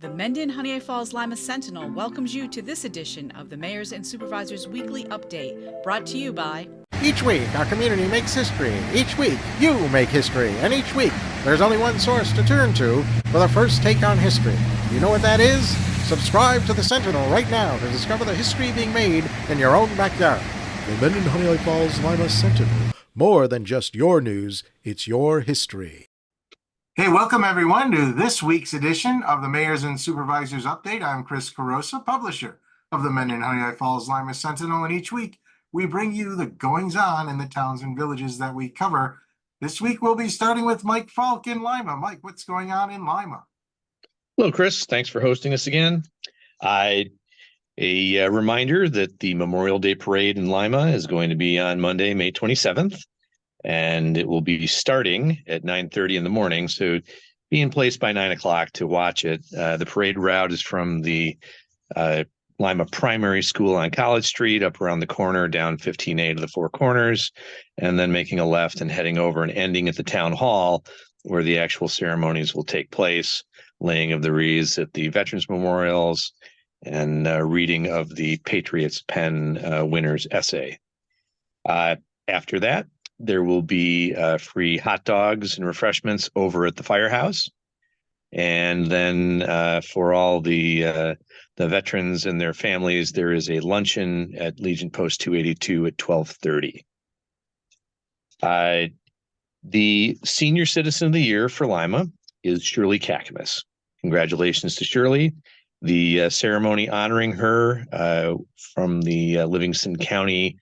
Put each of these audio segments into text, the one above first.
The Mendon-Honeoye Falls-Lima Sentinel welcomes you to this edition of the Mayors and Supervisors Weekly Update, brought to you by... Each week, our community makes history. Each week, you make history. And each week, there's only one source to turn to for the first take on history. You know what that is? Subscribe to the Sentinel right now to discover the history being made in your own backyard. The Mendon-Honeoye Falls-Lima Sentinel. More than just your news, it's your history. Hey, welcome everyone to this week's edition of the Mayors and Supervisors Update. I'm Chris Carosa, publisher of the Mendon-Honeoye Falls-Lima Sentinel, and each week we bring you the goings-on in the towns and villages that we cover. This week we'll be starting with Mike Falk in Lima. Mike, what's going on in Lima? Hello, Chris. Thanks for hosting us again. A reminder that the Memorial Day Parade in Lima is going to be on Monday, May 27th. And it will be starting at 9:30 in the morning. So be in place by 9 o'clock to watch it. The parade route is from the Lima Primary School on College Street up around the corner, down 15A to the Four Corners, and then making a left and heading over and ending at the town hall where the actual ceremonies will take place, laying of the wreaths at the Veterans Memorials and reading of the Patriots Pen winner's essay. After that, there will be free hot dogs and refreshments over at the firehouse. And then for all the veterans and their families, there is a luncheon at Legion Post 282 at 12:30. The Senior Citizen of the Year for Lima is Shirley Cackamus. Congratulations to Shirley. The ceremony honoring her from the Livingston County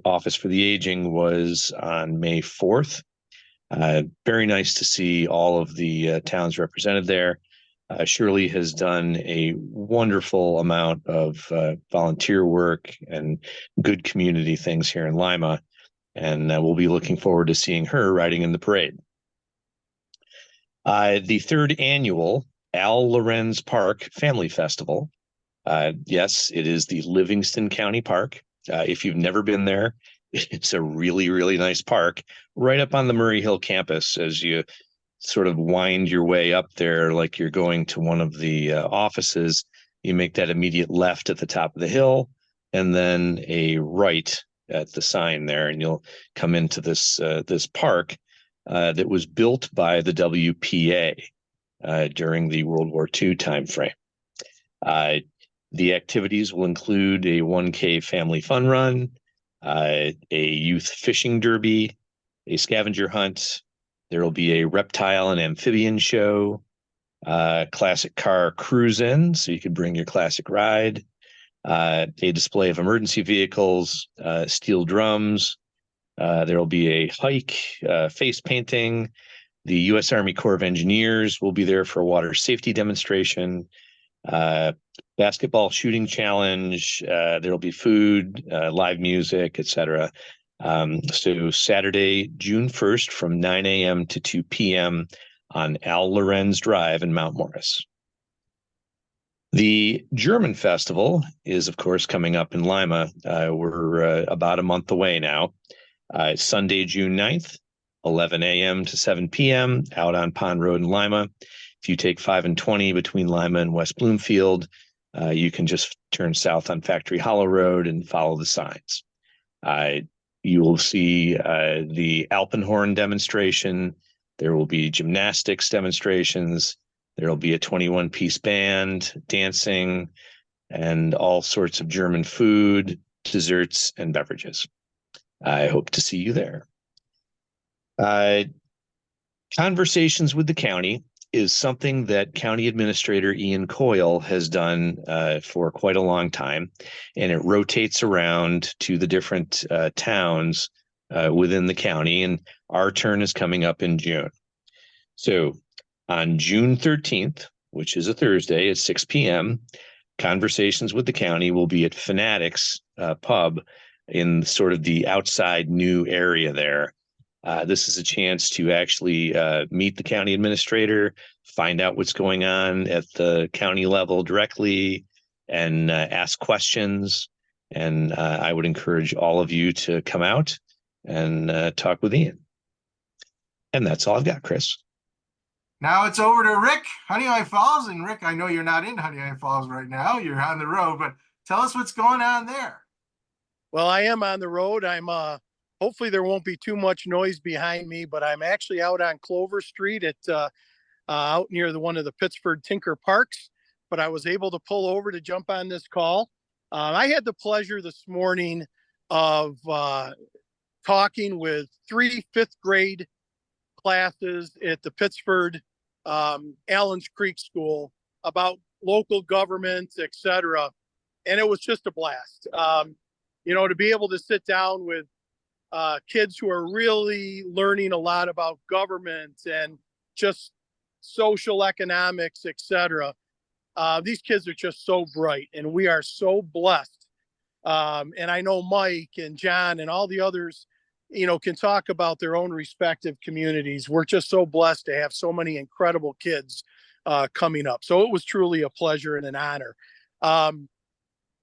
Office for the Aging was on May 4th. Very nice to see all of the towns represented there. Shirley has done a wonderful amount of volunteer work and good community things here in Lima, and we'll be looking forward to seeing her riding in the parade. The third annual Al Lorenz Park Family Festival. Yes, it is the Livingston County Park. If you've never been there, it's a really, really nice park right up on the Murray Hill campus. As you sort of wind your way up there, like you're going to one of the offices, you make that immediate left at the top of the hill and then a right at the sign there, and you'll come into this park that was built by the WPA during the World War II timeframe. The activities will include a 1K family fun run, a youth fishing derby, a scavenger hunt. There will be a reptile and amphibian show, classic car cruise-in, so you could bring your classic ride, a display of emergency vehicles, steel drums. There will be a hike, face painting. The U.S. Army Corps of Engineers will be there for a water safety demonstration. Basketball shooting challenge. There'll be food, live music, etc. So Saturday, June 1st from 9 a.m. to 2 p.m. on Al Lorenz Drive in Mount Morris. The German Festival is, of course, coming up in Lima. We're about a month away now. Sunday, June 9th, 11 a.m. to 7 p.m. out on Pond Road in Lima. If you take 5 and 20 between Lima and West Bloomfield, you can just turn south on Factory Hollow Road and follow the signs. You will see the Alpenhorn demonstration. There will be gymnastics demonstrations. There will be a 21-piece band, dancing, and all sorts of German food, desserts, and beverages. I hope to see you there. Conversations with the county is something that County Administrator Ian Coyle has done for quite a long time, and it rotates around to the different towns within the county, and our turn is coming up in June. So on June 13th, which is a Thursday at 6 p.m., Conversations with the County will be at Fanatics Pub in sort of the outside new area there. This is a chance to actually meet the county administrator, find out what's going on at the county level directly, and ask questions. And I would encourage all of you to come out and talk with Ian. And that's all I've got, Chris. Now it's over to Rick, Honeoye Falls. And Rick, I know you're not in Honeoye Falls right now. You're on the road, but tell us what's going on there. Well, I am on the road. I'm hopefully there won't be too much noise behind me, but I'm actually out on Clover Street at out near one of the Pittsford Tinker Parks. But I was able to pull over to jump on this call. I had the pleasure this morning of talking with 3 fifth grade classes at the Pittsford Allens Creek School about local government, etc. And it was just a blast. To be able to sit down with kids who are really learning a lot about government and just social economics, etc. These kids are just so bright, and we are so blessed. And I know Mike and John and all the others, can talk about their own respective communities. We're just so blessed to have so many incredible kids coming up. So it was truly a pleasure and an honor.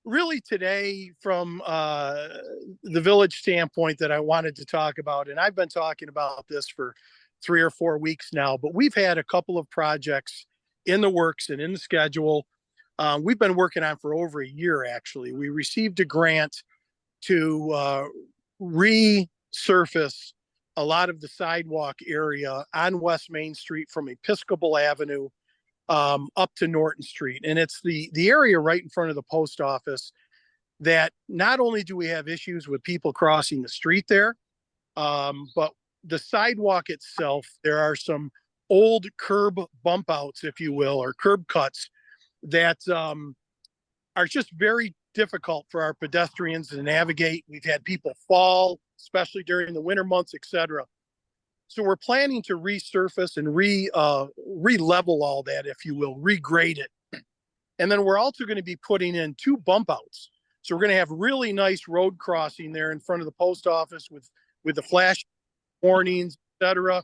Really today, from the village standpoint, that I wanted to talk about, and I've been talking about this for 3 or 4 weeks now, but we've had a couple of projects in the works and in the schedule. We've been working on for over a year, actually. We received a grant to resurface a lot of the sidewalk area on West Main Street from Episcopal Avenue up to Norton Street. And it's the area right in front of the post office that not only do we have issues with people crossing the street there, but the sidewalk itself, there are some old curb bump outs, if you will, or curb cuts that are just very difficult for our pedestrians to navigate. We've had people fall, especially during the winter months, etc. So we're planning to resurface and re-level all that, if you will, regrade it. And then we're also going to be putting in 2 bump outs. So we're going to have really nice road crossing there in front of the post office with the flash warnings, etc.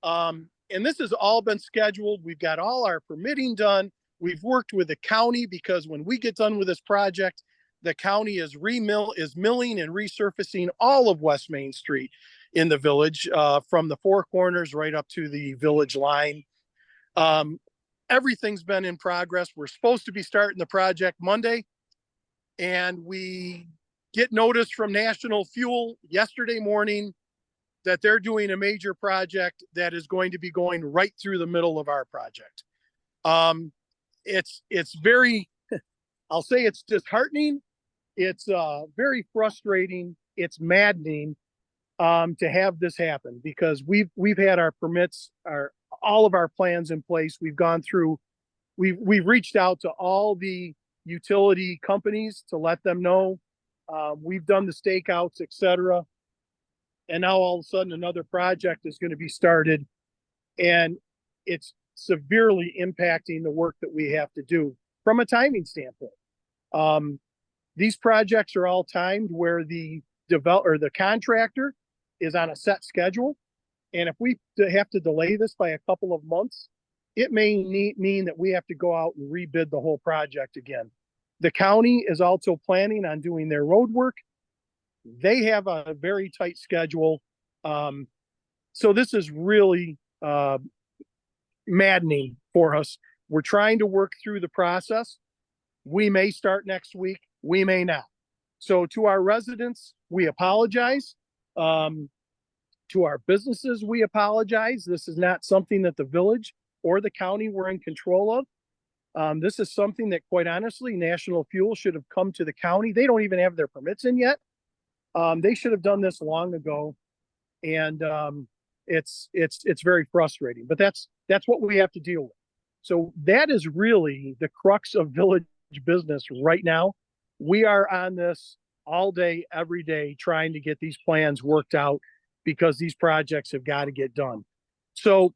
And this has all been scheduled. We've got all our permitting done. We've worked with the county, because when we get done with this project, the county is milling and resurfacing all of West Main Street in the village, from the 4 corners right up to the village line. Everything's been in progress. We're supposed to be starting the project Monday, and we get notice from National Fuel yesterday morning that they're doing a major project that is going to be going right through the middle of our project. It's very, I'll say it's disheartening. It's very frustrating. It's maddening to have this happen, because we've had our permits, all of our plans in place. We've gone through, we've reached out to all the utility companies to let them know. We've done the stakeouts, etc. And now all of a sudden another project is going to be started, and it's severely impacting the work that we have to do from a timing standpoint. These projects are all timed where the contractor is on a set schedule. And if we have to delay this by a couple of months, it may mean that we have to go out and rebid the whole project again. The county is also planning on doing their road work. They have a very tight schedule. So this is really maddening for us. We're trying to work through the process. We may start next week. We may not. So to our residents, we apologize. To our businesses, we apologize. This is not something that the village or the county were in control of. This is something that, quite honestly, National Fuel should have come to the county. They don't even have their permits in yet. They should have done this long ago. And it's very frustrating, but that's what we have to deal with. So that is really the crux of village business right now. We are on this all day, every day, trying to get these plans worked out, because these projects have got to get done. So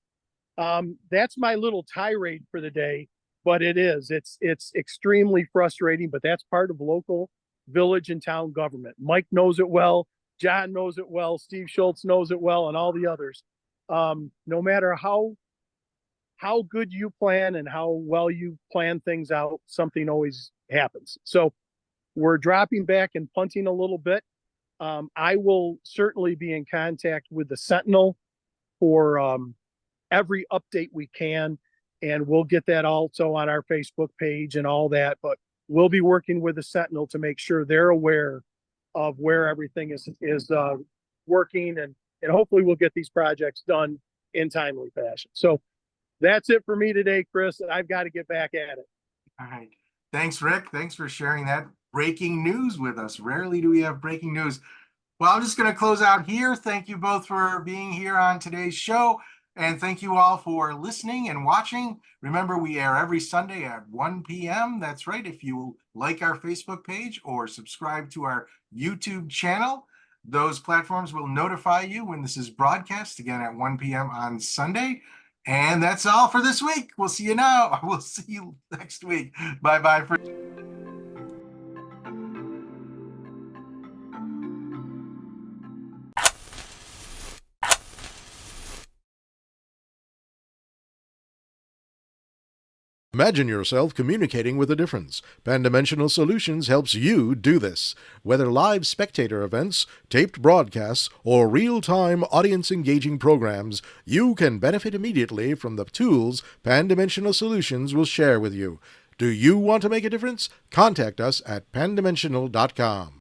that's my little tirade for the day, but it's extremely frustrating, but that's part of local village and town government. Mike knows it well. John knows it well. Steve Schultz knows it well, and all the others. No matter how good you plan and how well you plan things out, something always happens. So we're dropping back and punting a little bit. I will certainly be in contact with the Sentinel for every update we can, and we'll get that also on our Facebook page and all that. But we'll be working with the Sentinel to make sure they're aware of where everything is working, and hopefully we'll get these projects done in timely fashion. So that's it for me today, Chris. I've got to get back at it. All right. Thanks, Rick. Thanks for sharing that breaking news with us. Rarely do we have breaking news. Well, I'm just going to close out here. Thank you both for being here on today's show. And thank you all for listening and watching. Remember, we air every Sunday at 1 p.m. That's right. If you like our Facebook page or subscribe to our YouTube channel, those platforms will notify you when this is broadcast again at 1 p.m. on Sunday. And that's all for this week. We'll see you now. We'll see you next week. Bye-bye for Imagine yourself communicating with a difference. Pan-Dimensional Solutions helps you do this. Whether live spectator events, taped broadcasts, or real-time audience-engaging programs, you can benefit immediately from the tools Pan-Dimensional Solutions will share with you. Do you want to make a difference? Contact us at pandimensional.com.